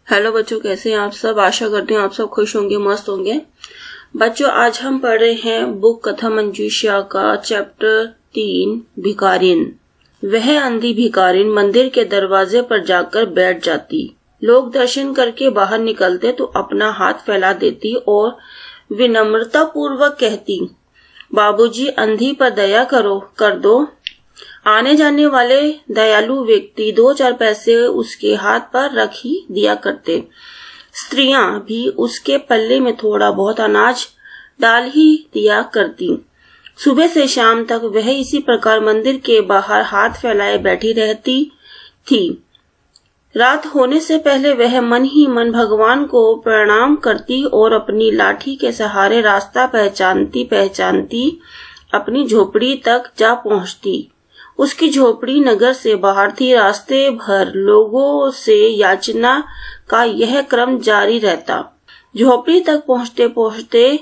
Hello बच्चों, कैसे हैं आप सब। आशा करती हूँ आप सब खुश होंगे, मस्त होंगे। बच्चों, आज हम पढ़ रहे हैं बुक कथा मंजूषा का चैप्टर 3 भिखारिन। वह अंधी भिखारिन मंदिर के दरवाजे पर जाकर बैठ जाती। लोग दर्शन करके बाहर निकलते तो अपना हाथ फैला देती और विनम्रता पूर्वक कहती, बाबूजी, अंधी पर दया कर दो। आने जाने वाले दयालु व्यक्ति 2-4 पैसे उसके हाथ पर रख ही दिया करते। स्त्रियां भी उसके पल्ले में थोड़ा बहुत अनाज डाल ही दिया करती। सुबह से शाम तक वह इसी प्रकार मंदिर के बाहर हाथ फैलाए बैठी रहती थी। रात होने से पहले वह मन ही मन भगवान को प्रणाम करती और अपनी लाठी के सहारे रास्ता पहचानती अपनी झोपड़ी तक जा पहुंचती। उसकी झोपड़ी नगर से बाहर थी। रास्ते भर लोगों से याचना का यह क्रम जारी रहता। झोपड़ी तक पहुंचते पहुंचते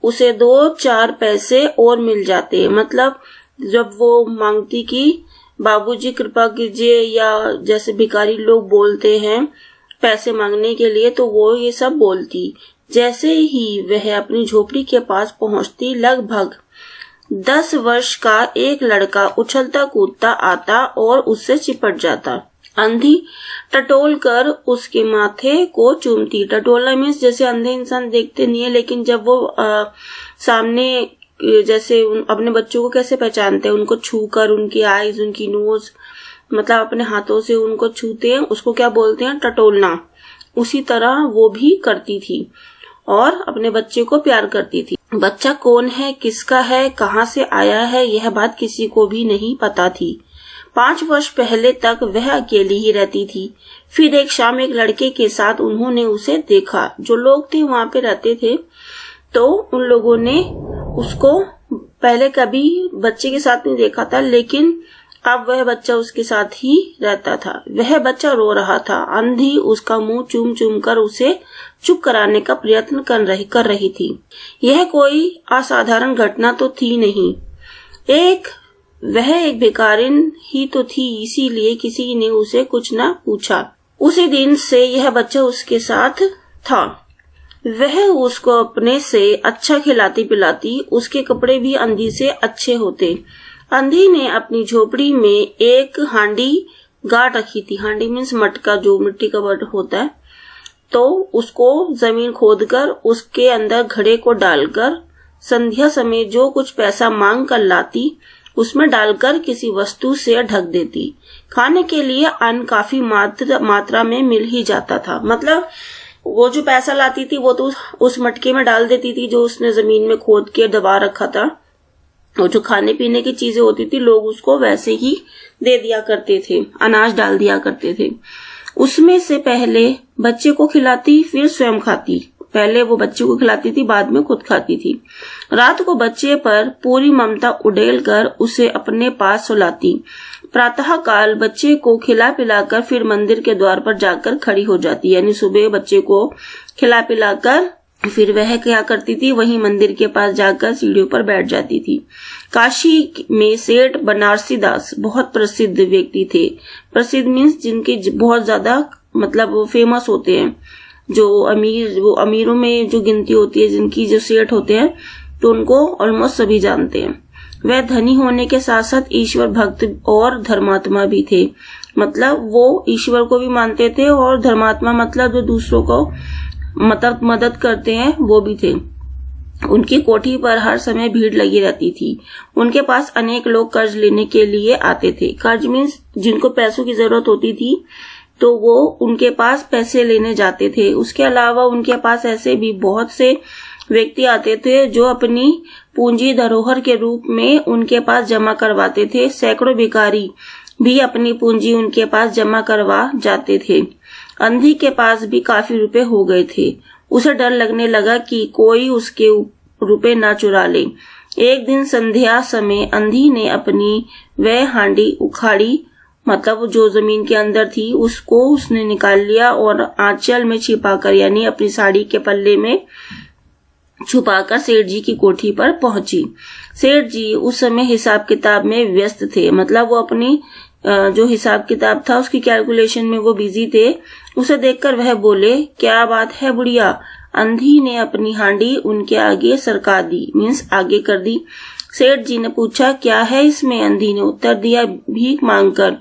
उसे 2-4 पैसे और मिल जाते। मतलब जब वो मांगती कि बाबूजी कृपा कीजिए, या जैसे भिखारी लोग बोलते हैं पैसे मांगने के लिए, तो वो ये सब बोलती। जैसे ही वह अपनी झोपड़ी के पास पहुंचती, लगभग 10 वर्ष का एक लड़का उछलता कूदता आता और उससे चिपट जाता। अंधी टटोल कर उसके माथे को चूमती। टटोलना मीन्स जैसे अंधे इंसान देखते नहीं है, लेकिन जब वो सामने जैसे अपने बच्चों को कैसे पहचानते हैं, उनको छूकर उनकी आईज, उनकी नोज, मतलब अपने हाथों से उनको छूते हैं, उसको क्या बोलते हैं, टटोलना। उसी तरह वो भी करती थी और अपने बच्चे को प्यार करती थी। बच्चा कौन है, किसका है, कहाँ से आया है, यह बात किसी को भी नहीं पता थी। 5 वर्ष पहले तक वह अकेली ही रहती थी। फिर एक शाम एक लड़के के साथ उन्होंने उसे देखा। जो लोग थे वहां पे रहते थे, तो उन लोगों ने उसको पहले कभी बच्चे के साथ नहीं देखा था, लेकिन अब वह बच्चा उसके साथ ही रहता था। वह बच्चा रो रहा था। अंधी उसका मुंह चूम चूम कर उसे चुप कराने का प्रयत्न कर रही थी। यह कोई असाधारण घटना तो थी नहीं। वह एक भिखारिन ही तो थी, इसीलिए किसी ने उसे कुछ न पूछा। उसी दिन से यह बच्चा उसके साथ था। वह उसको अपने से अच्छा खिलाती पिलाती। उसके कपड़े भी अंधी से अच्छे होते। अंधी ने अपनी झोपड़ी में एक हांडी गाड़ रखी थी। हांडी मीन्स मटका, जो मिट्टी का बर्तन होता है। तो उसको जमीन खोदकर उसके अंदर घड़े को डालकर संध्या समय जो कुछ पैसा मांग कर लाती, उसमें डालकर किसी वस्तु से ढक देती। खाने के लिए अन्न काफी मात्रा में मिल ही जाता था। मतलब वो जो पैसा लाती थी वो तो उस मटके में डाल देती थी जो उसने जमीन में खोद के दबा रखा था। और जो खाने पीने की चीजें होती थी, लोग उसको वैसे ही दे दिया करते थे, अनाज डाल दिया करते थे। उसमें से पहले बच्चे को खिलाती, फिर स्वयं खाती। पहले वो बच्चे को खिलाती थी, बाद में खुद खाती थी। रात को बच्चे पर पूरी ममता उड़ेल कर उसे अपने पास सुलाती। प्रातः काल बच्चे को खिला पिलाकर फिर मंदिर के द्वार पर जाकर खड़ी हो जाती। यानी सुबह बच्चे को खिला पिलाकर फिर वह क्या करती थी, वहीं मंदिर के पास जाकर सीढ़ियों पर बैठ जाती थी। काशी में सेठ बनारसी दास बहुत प्रसिद्ध व्यक्ति थे। प्रसिद्ध मीन्स जिनके बहुत ज्यादा मतलब फेमस होते हैं। जो वो अमीरों में जो गिनती होती है, जिनकी जो सेठ होते हैं, तो उनको ऑलमोस्ट सभी जानते हैं। वह धनी होने के साथ साथ ईश्वर भक्त और धर्मात्मा भी थे। मतलब वो ईश्वर को भी मानते थे और धर्मात्मा मतलब जो दूसरों को मदद करते हैं, वो भी थे। उनकी कोठी पर हर समय भीड़ लगी रहती थी। उनके पास अनेक लोग कर्ज लेने के लिए आते थे। कर्ज मीन्स जिनको पैसों की जरूरत होती थी, तो वो उनके पास पैसे लेने जाते थे। उसके अलावा उनके पास ऐसे भी बहुत से व्यक्ति आते थे जो अपनी पूंजी धरोहर के रूप में उनके पास जमा करवाते थे। सैकड़ों भिखारी भी अपनी पूंजी उनके पास जमा करवा जाते थे। अंधी के पास भी काफी रुपए हो गए थे। उसे डर लगने लगा कि कोई उसके रुपए ना चुरा ले। एक दिन संध्या समय अंधी ने अपनी वह हांडी उखाड़ी, मतलब जो जमीन के अंदर थी उसको उसने निकाल लिया और आंचल में छिपाकर, यानी अपनी साड़ी के पल्ले में छुपाकर सेठ जी की कोठी पर पहुंची। सेठ जी उस समय हिसाब किताब में व्यस्त थे। मतलब वो अपनी जो हिसाब किताब था उसकी कैलकुलेशन में वो बिजी थे। उसे देखकर वह बोले, क्या बात है बुढ़िया। अंधी ने अपनी हांडी उनके आगे सरका दी, मीन्स आगे कर दी। सेठ जी ने पूछा, क्या है इसमें। अंधी ने उत्तर दिया, भीख मांगकर।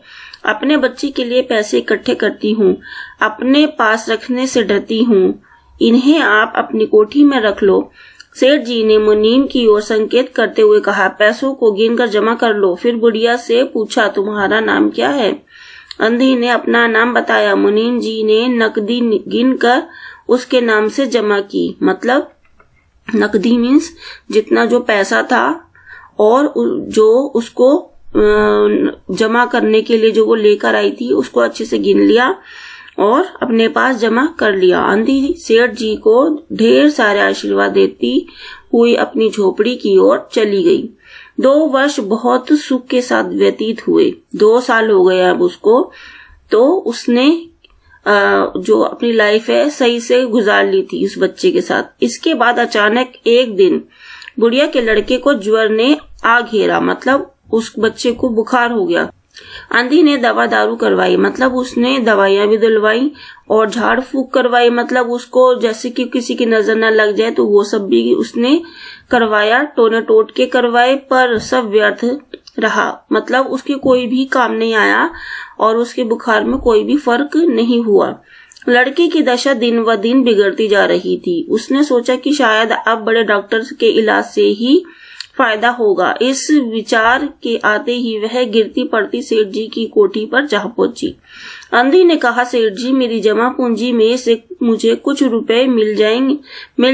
अपने बच्चे के लिए पैसे इकट्ठे करती हूँ, अपने पास रखने से डरती हूँ, इन्हें आप अपनी कोठी में रख लो। सेठ जी ने मुनीम की ओर संकेत करते हुए कहा, पैसों को गिनकर जमा कर लो। फिर बुढ़िया से पूछा, तुम्हारा नाम क्या है। अंधी ने अपना नाम बताया। मुनीम जी ने नकदी गिनकर उसके नाम से जमा की। मतलब नकदी मीन्स जितना जो पैसा था और जो उसको जमा करने के लिए जो वो लेकर आई थी उसको अच्छे से गिन लिया और अपने पास जमा कर लिया। अंधी सेठ जी को ढेर सारे आशीर्वाद देती हुई अपनी झोपड़ी की ओर चली गई। 2 वर्ष बहुत सुख के साथ व्यतीत हुए। 2 साल हो गए अब उसको, तो उसने जो अपनी लाइफ है सही से गुजार ली थी उस बच्चे के साथ। इसके बाद अचानक एक दिन बुढ़िया के लड़के को ज्वर ने आ घेरा, मतलब उस बच्चे को बुखार हो गया। अंधी ने दवा दारू करवाई, मतलब उसने दवाइयां भी दिलवाई और झाड़ फूक करवाई, मतलब उसको जैसे कि किसी की नजर न लग जाए तो वो सब भी उसने करवाया, टोने टोट के करवाए, पर सब व्यर्थ रहा। मतलब उसके कोई भी काम नहीं आया और उसके बुखार में कोई भी फर्क नहीं हुआ। लड़के की दशा दिन व दिन बिगड़ती जा रही थी। उसने सोचा कि शायद अब बड़े डॉक्टर के इलाज से ही फायदा होगा। इस विचार के आते ही वह गिरती पड़ती सेठ जी की कोठी पर जा पहुंची। अंधी ने कहा, सेठ जी, मेरी जमा पूंजी में से मुझे कुछ रुपए मिल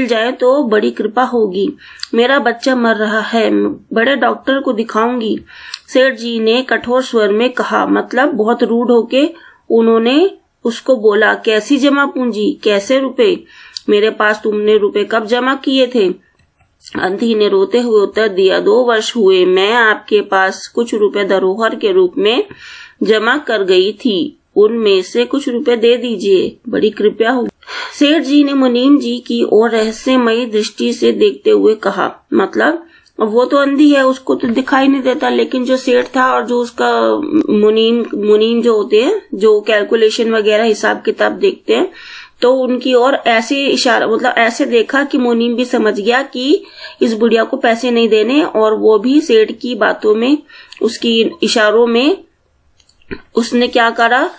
जाए तो बड़ी कृपा होगी। मेरा बच्चा मर रहा है, बड़े डॉक्टर को दिखाऊंगी। सेठ जी ने कठोर स्वर में कहा, मतलब बहुत रूड होके उन्होंने उसको बोला, कैसी जमा पूंजी, कैसे रुपए, मेरे पास तुमने रुपए कब जमा किए थे। अंधी ने रोते हुए उत्तर दिया, 2 वर्ष हुए, मैं आपके पास कुछ रुपए धरोहर के रूप में जमा कर गई थी, उनमें से कुछ रुपए दे दीजिए, बड़ी कृपया होगी। सेठ जी ने मुनीम जी की ओर रहस्यमयी दृष्टि से देखते हुए कहा, मतलब वो तो अंधी है, उसको तो दिखाई नहीं देता, लेकिन जो सेठ था और जो उसका मुनीम जो होते हैं, जो कैलकुलेशन वगैरह हिसाब किताब देखते हैं, तो उनकी ओर ऐसे इशारा, मतलब ऐसे देखा कि मुनीम भी समझ गया कि इस बुढ़िया को पैसे नहीं देने, और वो भी सेठ की बातों में, उसकी इशारों में उसने क्या करा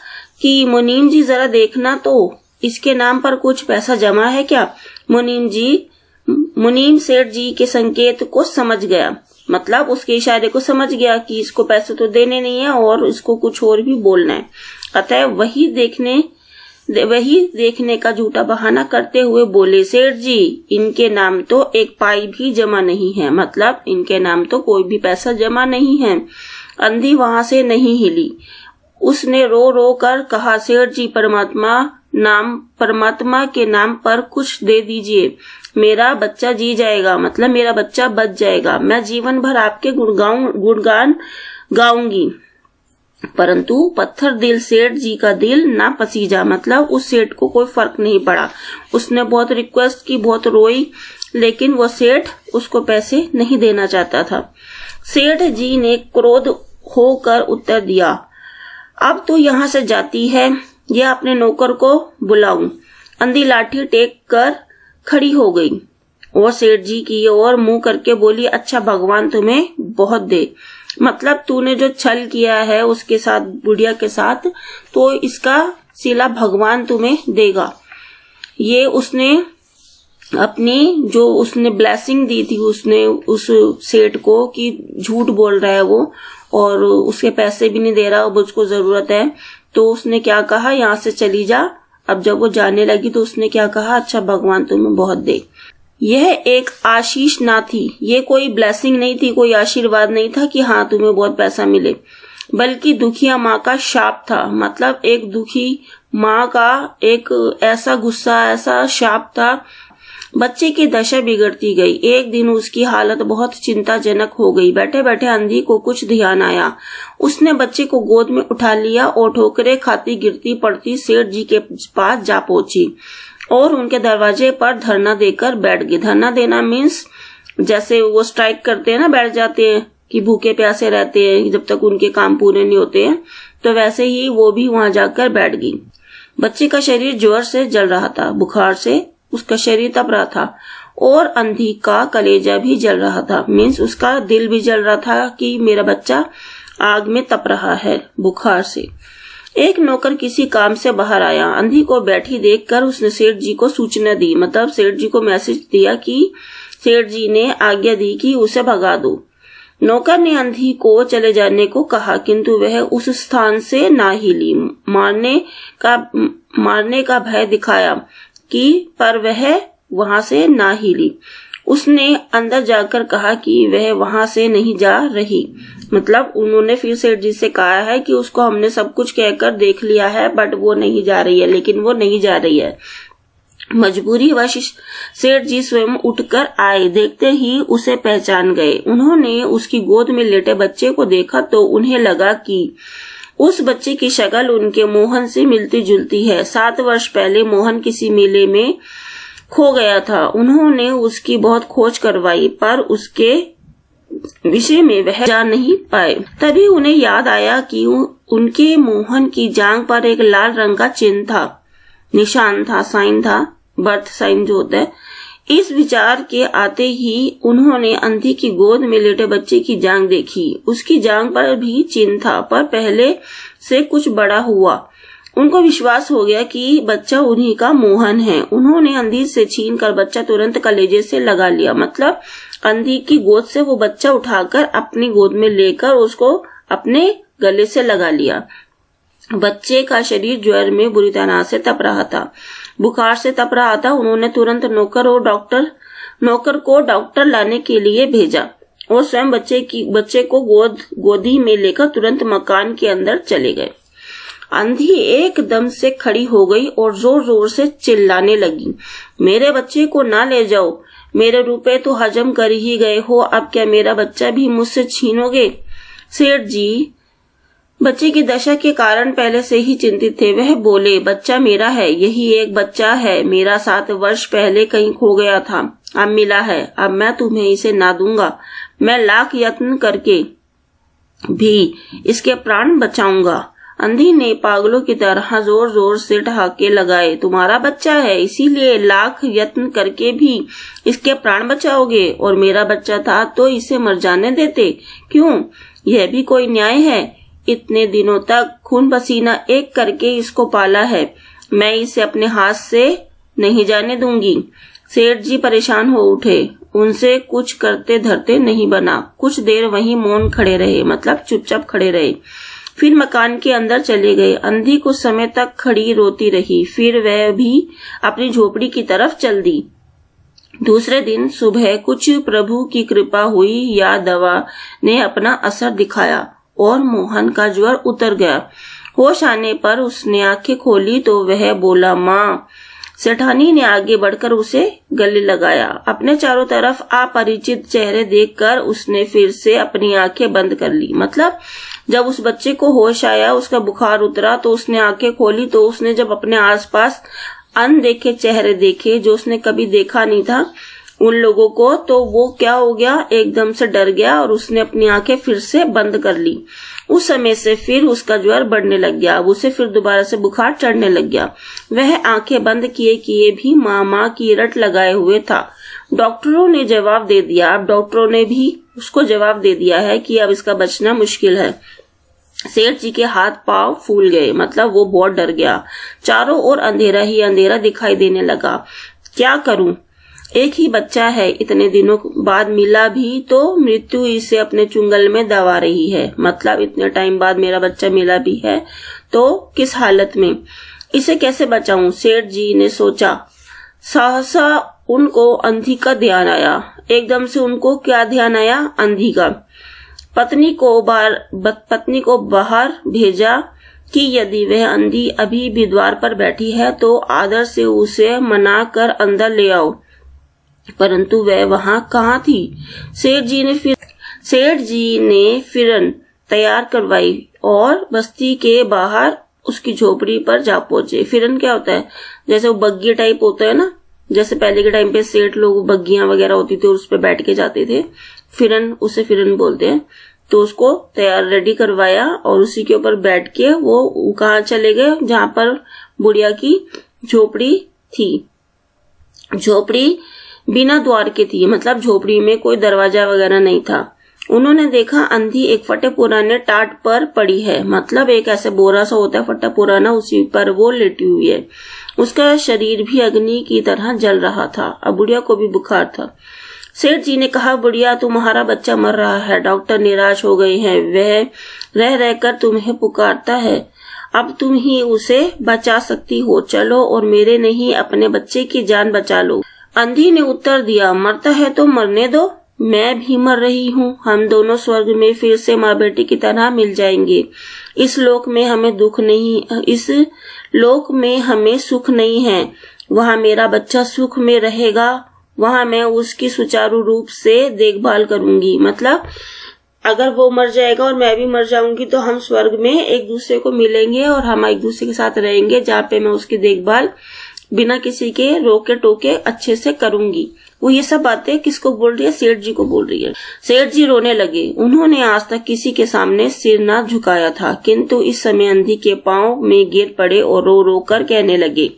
कि मुनीम जी जरा देखना तो इसके नाम पर कुछ पैसा जमा है क्या। मुनीम सेठ जी के संकेत को समझ गया, मतलब उसके इशारे को समझ गया कि इसको पैसे तो देने नहीं है और इसको कुछ और भी बोलना है। अतः वही देखने का झूठा बहाना करते हुए बोले, सेठ जी, इनके नाम तो एक पाई भी जमा नहीं है, मतलब इनके नाम तो कोई भी पैसा जमा नहीं है। अंधी वहां से नहीं हिली। उसने रो रो कर कहा, सेठ जी, परमात्मा के नाम पर कुछ दे दीजिए, मेरा बच्चा जी जाएगा, मतलब मेरा बच्चा बच जाएगा, मैं जीवन भर आपके गुणगान गाऊंगी। परंतु पत्थर दिल सेठ जी का दिल ना पसीजा, मतलब उस सेठ को कोई फर्क नहीं पड़ा। उसने बहुत रिक्वेस्ट की, बहुत रोई, लेकिन वो सेठ उसको पैसे नहीं देना चाहता था। सेठ जी ने क्रोध होकर उत्तर दिया, अब तो यहाँ से जाती है या अपने नौकर को बुलाऊं। अंधी लाठी टेक कर खड़ी हो गई और सेठ जी की ओर मुंह करके बोली, अच्छा भगवान तुम्हें बहुत दे, मतलब तूने जो छल किया है उसके साथ, बुढ़िया के साथ, तो इसका सिला भगवान तुम्हें देगा। ये उसने अपनी जो उसने ब्लेसिंग दी थी उसने उस सेठ को कि झूठ बोल रहा है वो और उसके पैसे भी नहीं दे रहा, अब उसको जरूरत है, तो उसने क्या कहा, यहाँ से चली जा। अब जब वो जाने लगी तो उसने क्या कहा, अच्छा भगवान तुम्हें बहुत दे। यह एक आशीष ना थी, ये कोई ब्लेसिंग नहीं थी, कोई आशीर्वाद नहीं था कि हाँ तुम्हें बहुत पैसा मिले, बल्कि दुखिया माँ का शाप था। मतलब एक दुखी माँ का एक ऐसा गुस्सा, ऐसा शाप था। बच्चे की दशा बिगड़ती गई। एक दिन उसकी हालत बहुत चिंताजनक हो गई। बैठे बैठे अंधी को कुछ ध्यान आया। उसने बच्चे को गोद में उठा लिया और ठोकरे खाती गिरती पड़ती सेठ जी के पास जा पहुंची और उनके दरवाजे पर धरना देकर बैठ गई। धरना देना मीन्स जैसे वो स्ट्राइक करते हैं ना, बैठ जाते हैं कि भूखे प्यासे रहते हैं जब तक उनके काम पूरे नहीं होते हैं, तो वैसे ही वो भी वहां जाकर बैठ गई। बच्चे का शरीर जोर से जल रहा था, बुखार से उसका शरीर तप रहा था और अंधी का कलेजा भी जल रहा था। मीन्स उसका दिल भी जल रहा था कि मेरा बच्चा आग में तप रहा है बुखार से। एक नौकर किसी काम से बाहर आया। अंधी को बैठी देखकर उसने सेठ जी को सूचना दी, मतलब सेठ जी को मैसेज दिया कि सेठ जी ने आज्ञा दी कि उसे भगा दो। नौकर ने अंधी को चले जाने को कहा, किंतु वह उस स्थान से ना हिली। मारने का भय दिखाया कि पर वह वहां से ना हिली। उसने अंदर जाकर कहा कि वह वहां से नहीं जा रही। मतलब उन्होंने फिर सेठ जी से कहा है कि उसको हमने सब कुछ कहकर देख लिया है, बट वो नहीं जा रही है, लेकिन वो नहीं जा रही है। मजबूरीवश सेठ जी स्वयं उठकर आए, देखते ही उसे पहचान गए। उन्होंने उसकी गोद में लेटे बच्चे को देखा तो उन्हें लगा कि उस बच्चे की शक्ल उनके मोहन से मिलती जुलती है। 7 वर्ष पहले मोहन किसी मेले में खो गया था। उन्होंने उसकी बहुत खोज करवाई, पर उसके विषय में वह जान नहीं पाए। तभी उन्हें याद आया कि उनके मोहन की जांघ पर एक लाल रंग का चिन्ह था, निशान था, साइन था, बर्थ साइन जो होता है। इस विचार के आते ही उन्होंने अंधी की गोद में लेटे बच्चे की जांघ देखी। उसकी जांघ पर भी चिन्ह था, पर पहले से कुछ बड़ा हुआ। उनको विश्वास हो गया कि बच्चा उन्हीं का मोहन है। उन्होंने अंधी से छीनकर बच्चा तुरंत कलेजे से लगा लिया। मतलब अंधी की गोद से वो बच्चा उठाकर अपनी गोद में लेकर उसको अपने गले से लगा लिया। बच्चे का शरीर ज्वर में बुरी तरह से तप रहा था, बुखार से तप रहा था। उन्होंने तुरंत नौकर को डॉक्टर लाने के लिए भेजा और स्वयं बच्चे को गोदी में लेकर तुरंत मकान के अंदर चले गए। अंधी एकदम से खड़ी हो गई और जोर जोर से चिल्लाने लगी, मेरे बच्चे को ना ले जाओ, मेरे रुपए तो हजम कर ही गए हो, अब क्या मेरा बच्चा भी मुझसे छीनोगे? सेठ जी बच्चे की दशा के कारण पहले से ही चिंतित थे। वह बोले, बच्चा मेरा है, यही एक बच्चा है मेरा, 7 वर्ष पहले कहीं खो गया था, अब मिला है, अब मैं तुम्हें इसे ना दूंगा। मैं लाख यत्न करके भी इसके प्राण बचाऊंगा। अंधी ने पागलों की तरह जोर जोर से ठहाके लगाए, तुम्हारा बच्चा है इसीलिए लाख यत्न करके भी इसके प्राण बचाओगे, और मेरा बच्चा था तो इसे मर जाने देते, क्यों? यह भी कोई न्याय है? इतने दिनों तक खून पसीना एक करके इसको पाला है, मैं इसे अपने हाथ से नहीं जाने दूंगी। सेठ जी परेशान हो उठे, उनसे कुछ करते धरते नहीं बना। कुछ देर वहीं मौन खड़े रहे, मतलब चुपचाप खड़े रहे, फिर मकान के अंदर चले गए। अंधी कुछ समय तक खड़ी रोती रही, फिर वह भी अपनी झोपड़ी की तरफ चल दी। दूसरे दिन सुबह कुछ प्रभु की कृपा हुई या दवा ने अपना असर दिखाया और मोहन का ज्वर उतर गया। होश आने पर उसने आंखें खोली तो वह बोला, माँ। सेठानी ने आगे बढ़कर उसे गले लगाया। अपने चारों तरफ अपरिचित चेहरे देखकर उसने फिर से अपनी आंखें बंद कर ली। मतलब जब उस बच्चे को होश आया, उसका बुखार उतरा तो उसने आंखें खोली, तो उसने जब अपने आसपास अनदेखे चेहरे देखे जो उसने कभी देखा नहीं था उन लोगों को, तो वो क्या हो गया, एकदम से डर गया और उसने अपनी आंखें फिर से बंद कर ली। उस समय से फिर उसका ज्वर बढ़ने लग गया। अब उसे फिर दोबारा से बुखार चढ़ने लग गया। वह आंखें बंद किए भी माँ की रट लगाए हुए था। डॉक्टरों ने जवाब दे दिया, अब डॉक्टरों ने भी उसको जवाब दे दिया है कि अब इसका बचना मुश्किल है। सेठ जी के हाथ पांव फूल गए, मतलब वो बहुत डर गया। चारों ओर अंधेरा ही अंधेरा दिखाई देने लगा। क्या करूं, एक ही बच्चा है, इतने दिनों बाद मिला भी तो मृत्यु इसे अपने चुंगल में दबा रही है। मतलब इतने टाइम बाद मेरा बच्चा मिला भी है तो किस हालत में, इसे कैसे बचाऊं? सेठ जी ने सोचा। सहसा उनको अंधी का ध्यान आया। एकदम से उनको क्या ध्यान आया? अंधी का। पत्नी को बाहर भेजा कि यदि वह अंधी अभी भी द्वार पर बैठी है तो आदर से उसे मना कर अंदर ले आओ। परंतु वह वहां कहाँ थी? सेठ जी ने फिरन तैयार करवाई और बस्ती के बाहर उसकी झोपड़ी पर जा पहुंचे। फिरन क्या होता है? जैसे वो बग्गी टाइप होता है ना, जैसे पहले के टाइम पे सेठ लोग बग्गियां वगैरह होती थी और उस पे बैठ के जाते थे। उसे फिरन बोलते हैं। तो उसको तैयार रेडी करवाया और उसी के ऊपर बैठ के वो कहाँ चले गए, जहाँ पर बुढ़िया की झोपड़ी थी। झोपड़ी बिना द्वार के थी, मतलब झोपड़ी में कोई दरवाजा वगैरह नहीं था। उन्होंने देखा अंधी एक फटे पुराने टाट पर पड़ी है, मतलब एक ऐसे बोरा सा होता है फटा पुराना, उसी पर वो लेटी हुई है। उसका शरीर भी अग्नि की तरह जल रहा था। अब बुढ़िया को भी बुखार था। सेठ जी ने कहा, बुढ़िया तुम्हारा बच्चा मर रहा है, डॉक्टर निराश हो गए हैं, वह रह रहकर तुम्हें पुकारता है, अब तुम ही उसे बचा सकती हो, चलो और मेरे नहीं अपने बच्चे की जान बचा लो। अंधी ने उत्तर दिया, मरता है तो मरने दो, मैं भी मर रही हूँ, हम दोनों स्वर्ग में फिर से माँ बेटी की तरह मिल जाएंगे। इस लोक में हमें दुख नहीं, इस लोक में हमें सुख नहीं है, वहाँ मेरा बच्चा सुख में रहेगा, वहाँ मैं उसकी सुचारू रूप से देखभाल करूंगी। मतलब अगर वो मर जाएगा और मैं भी मर जाऊंगी तो हम स्वर्ग में एक दूसरे को मिलेंगे और हम एक दूसरे के साथ रहेंगे, जहाँ पे मैं उसकी देखभाल बिना किसी के रोके टोके अच्छे से करूंगी। वो ये सब बातें किसको बोल रही है? सेठ जी को बोल रही है। सेठ जी रोने लगे। उन्होंने आज तक किसी के सामने सिर ना झुकाया था, किंतु इस समय अंधी के पांव में गिर पड़े और रो रो कर कहने लगे,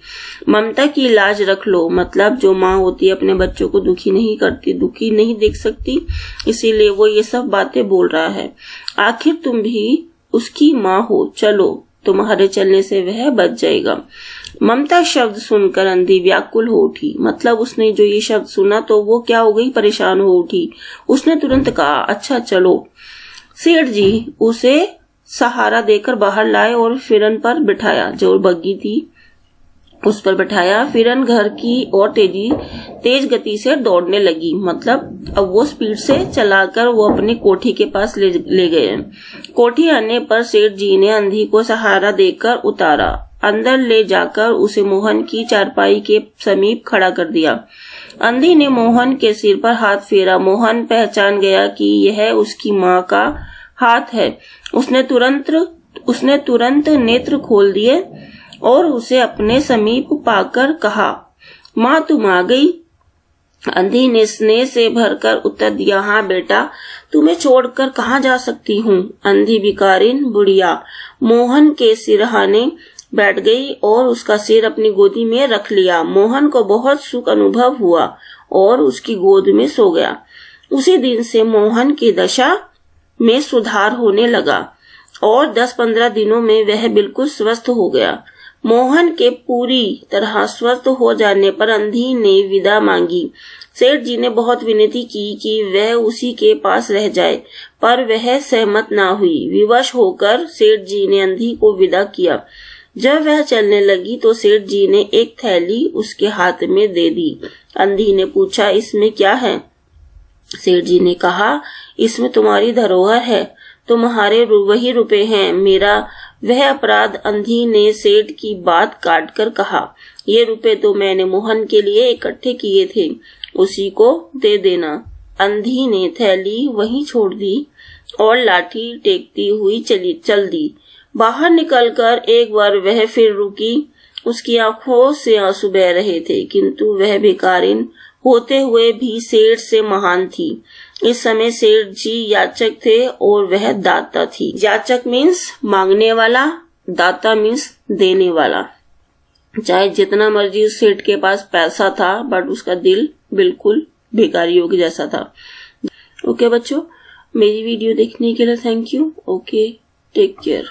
ममता की लाज रख लो। मतलब जो माँ होती है अपने बच्चों को दुखी नहीं करती, दुखी नहीं देख सकती, इसीलिए वो ये सब बातें बोल रहा है। आखिर तुम भी उसकी माँ हो, चलो तुम्हारे चलने से वह बच जाएगा। ममता शब्द सुनकर अंधी व्याकुल हो उठी। मतलब उसने जो ये शब्द सुना तो वो क्या हो गई, परेशान हो उठी। उसने तुरंत कहा, अच्छा चलो। सेठ जी उसे सहारा देकर बाहर लाए और फिरन पर बिठाया, जो बग्गी थी उस पर बिठाया। फिरन घर की और तेज गति से दौड़ने लगी। मतलब अब वो स्पीड से चलाकर वो अपनी कोठी के पास ले गए। कोठी आने पर सेठ जी ने अंधी को सहारा देकर उतारा, अंदर ले जाकर उसे मोहन की चारपाई के समीप खड़ा कर दिया। अंधी ने मोहन के सिर पर हाथ फेरा। मोहन पहचान गया कि यह उसकी माँ का हाथ है। उसने तुरंत नेत्र खोल दिए और उसे अपने समीप पाकर कहा, माँ तुम आ गई। अंधी ने स्नेह से भरकर उत्तर दिया, हाँ बेटा, तुम्हें छोड़कर कहाँ जा सकती हूँ। अंधी भिखारिन बुढ़िया मोहन के सिरहाने बैठ गई और उसका सिर अपनी गोदी में रख लिया। मोहन को बहुत सुख अनुभव हुआ और उसकी गोद में सो गया। उसी दिन से मोहन की दशा में सुधार होने लगा और 10-15 दिनों में वह बिल्कुल स्वस्थ हो गया। मोहन के पूरी तरह स्वस्थ हो जाने पर अंधी ने विदा मांगी। सेठ जी ने बहुत विनती की कि वह उसी के पास रह जाए, पर वह सहमत ना हुई। विवश होकर सेठ जी ने अंधी को विदा किया। जब वह चलने लगी तो सेठ जी ने एक थैली उसके हाथ में दे दी। अंधी ने पूछा, इसमें क्या है? सेठ जी ने कहा, इसमें तुम्हारी धरोहर है, तुम्हारे वही रुपए हैं, मेरा वह अपराध। अंधी ने सेठ की बात काट कर कहा, ये रुपए तो मैंने मोहन के लिए इकट्ठे किए थे, उसी को दे देना। अंधी ने थैली वहीं छोड़ दी और लाठी टेकती हुई चल दी। बाहर निकलकर एक बार वह फिर रुकी। उसकी आंखों से आंसू बह रहे थे, किंतु वह भिखारिन होते हुए भी सेठ से महान थी। इस समय सेठ जी याचक थे और वह दाता थी। याचक मीन्स मांगने वाला, दाता मीन्स देने वाला। चाहे जितना मर्जी उस सेठ के पास पैसा था, बट उसका दिल बिल्कुल भिखारियों के जैसा था। ओके बच्चों, मेरी वीडियो देखने के लिए thank you. Okay, take care.